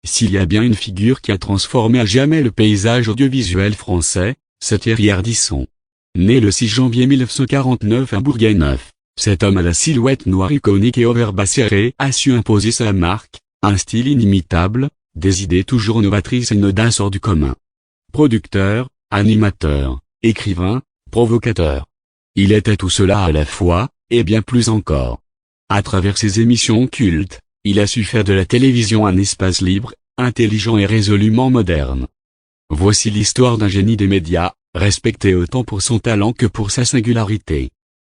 s'il y a bien une figure qui a transformé à jamais le paysage audiovisuel français, c'est Thierry Ardisson. Né le 6 janvier 1949 à Bourganeuf, cet homme à la silhouette noire iconique et au verbe acéré a su imposer sa marque, un style inimitable, des idées toujours novatrices et une audace hors du commun. Producteur, animateur, écrivain, provocateur. Il était tout cela à la fois, et bien plus encore. À travers ses émissions cultes, il a su faire de la télévision un espace libre, intelligent et résolument moderne. Voici l'histoire d'un génie des médias, respecté autant pour son talent que pour sa singularité.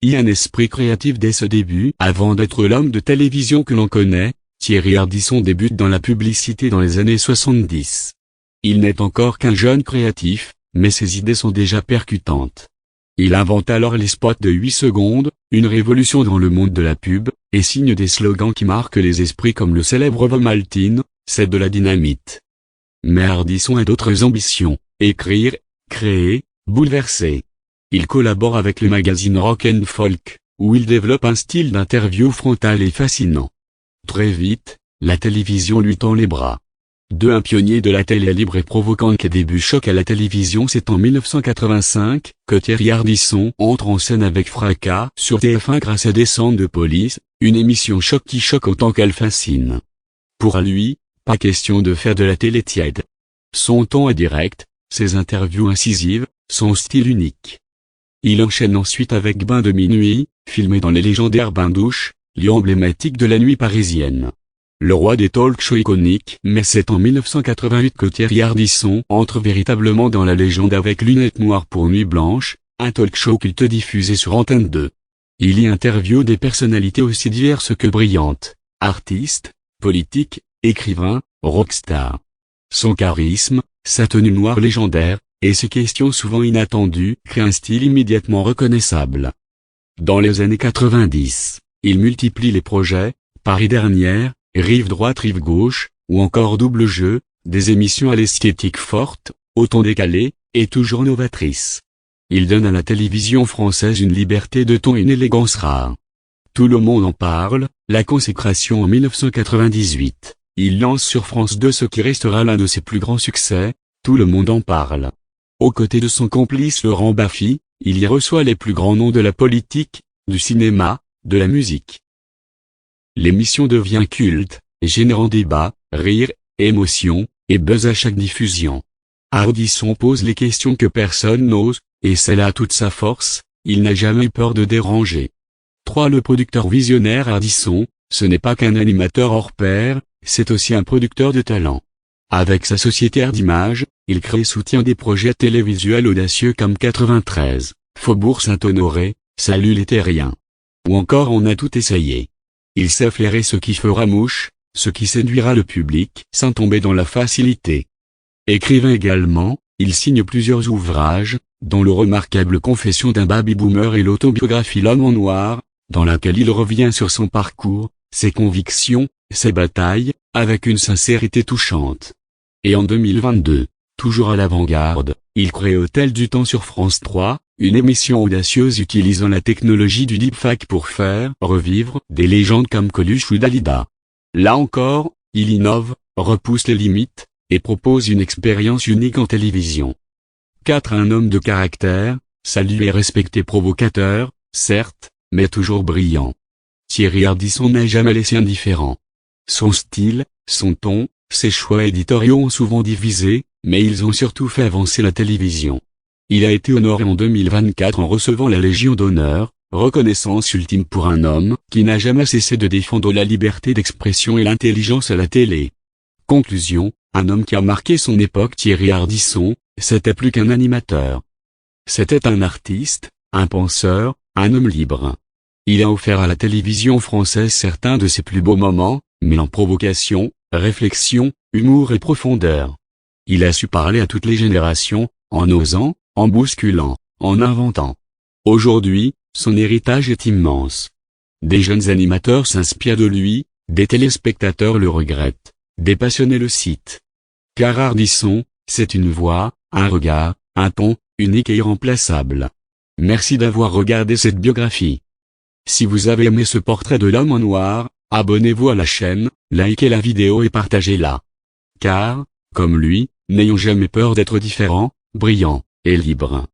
Il a un esprit créatif dès ce début. Avant d'être l'homme de télévision que l'on connaît, Thierry Ardisson débute dans la publicité dans les années 70. Il n'est encore qu'un jeune créatif, mais ses idées sont déjà percutantes. Il invente alors les spots de 8 secondes, une révolution dans le monde de la pub, et signe des slogans qui marquent les esprits comme le célèbre Vomaltine, c'est de la dynamite. Mais Ardisson a d'autres ambitions, écrire, créer, bouleverser. Il collabore avec le magazine Rock & Folk, où il développe un style d'interview frontal et fascinant. Très vite, la télévision lui tend les bras. Un pionnier de la télé libre et provocante qui débute choc à la télévision, c'est en 1985 que Thierry Ardisson entre en scène avec fracas sur TF1 grâce à Descente de police, une émission choc qui choque autant qu'elle fascine. Pour lui, pas question de faire de la télé tiède. Son ton est direct, ses interviews incisives, son style unique. Il enchaîne ensuite avec Bain de minuit, filmé dans les légendaires bains-douches, lieu emblématique de la nuit parisienne. Le roi des talk-shows iconiques. Mais c'est en 1988 que Thierry Ardisson entre véritablement dans la légende avec Lunettes noires pour Nuit blanche, un talk-show culte diffusé sur Antenne 2. Il y interviewe des personnalités aussi diverses que brillantes, artistes, politiques, écrivains, rockstars. Son charisme, sa tenue noire légendaire, et ses questions souvent inattendues créent un style immédiatement reconnaissable. Dans les années 90, il multiplie les projets, Paris dernière, Rive droite rive gauche, ou encore Double jeu, des émissions à l'esthétique forte, au ton décalé, et toujours novatrice. Il donne à la télévision française une liberté de ton et une élégance rare. Tout le monde en parle, la consécration en 1998. Il lance sur France 2 ce qui restera l'un de ses plus grands succès, Tout le monde en parle. Aux côtés de son complice Laurent Baffy, il y reçoit les plus grands noms de la politique, du cinéma, de la musique. L'émission devient culte, générant débat, rire, émotion, et buzz à chaque diffusion. Ardisson pose les questions que personne n'ose, et c'est là toute sa force, il n'a jamais eu peur de déranger. Le producteur visionnaire Ardisson, ce n'est pas qu'un animateur hors pair, c'est aussi un producteur de talent. Avec sa société Ardimage, il crée et soutient des projets télévisuels audacieux comme 93, Faubourg Saint-Honoré, Salut les terriens. Ou encore On a tout essayé. Il sait flairer ce qui fera mouche, ce qui séduira le public, sans tomber dans la facilité. Écrivain également, il signe plusieurs ouvrages, dont le remarquable Confession d'un baby-boomer et l'autobiographie L'homme en noir, dans laquelle il revient sur son parcours, ses convictions, ses batailles, avec une sincérité touchante. Et en 2022, toujours à l'avant-garde, il crée Hôtel du Temps sur France 3, une émission audacieuse utilisant la technologie du deepfake pour faire revivre des légendes comme Coluche ou Dalida. Là encore, il innove, repousse les limites, et propose une expérience unique en télévision. Un homme de caractère, salué et respecté, provocateur, certes, mais toujours brillant. Thierry Ardisson n'a jamais laissé indifférent. Son style, son ton, ses choix éditoriaux ont souvent divisé, mais ils ont surtout fait avancer la télévision. Il a été honoré en 2024 en recevant la Légion d'honneur, reconnaissance ultime pour un homme qui n'a jamais cessé de défendre la liberté d'expression et l'intelligence à la télé. Conclusion, un homme qui a marqué son époque. Thierry Ardisson, c'était plus qu'un animateur. C'était un artiste, un penseur, un homme libre. Il a offert à la télévision française certains de ses plus beaux moments, mêlant provocation, réflexion, humour et profondeur. Il a su parler à toutes les générations, en osant, en bousculant, en inventant. Aujourd'hui, son héritage est immense. Des jeunes animateurs s'inspirent de lui, des téléspectateurs le regrettent, des passionnés le citent. Car Ardisson, c'est une voix, un regard, un ton, unique et irremplaçable. Merci d'avoir regardé cette biographie. Si vous avez aimé ce portrait de l'homme en noir, abonnez-vous à la chaîne, likez la vidéo et partagez-la. car, comme lui, n'ayons jamais peur d'être différents, brillants, et libres.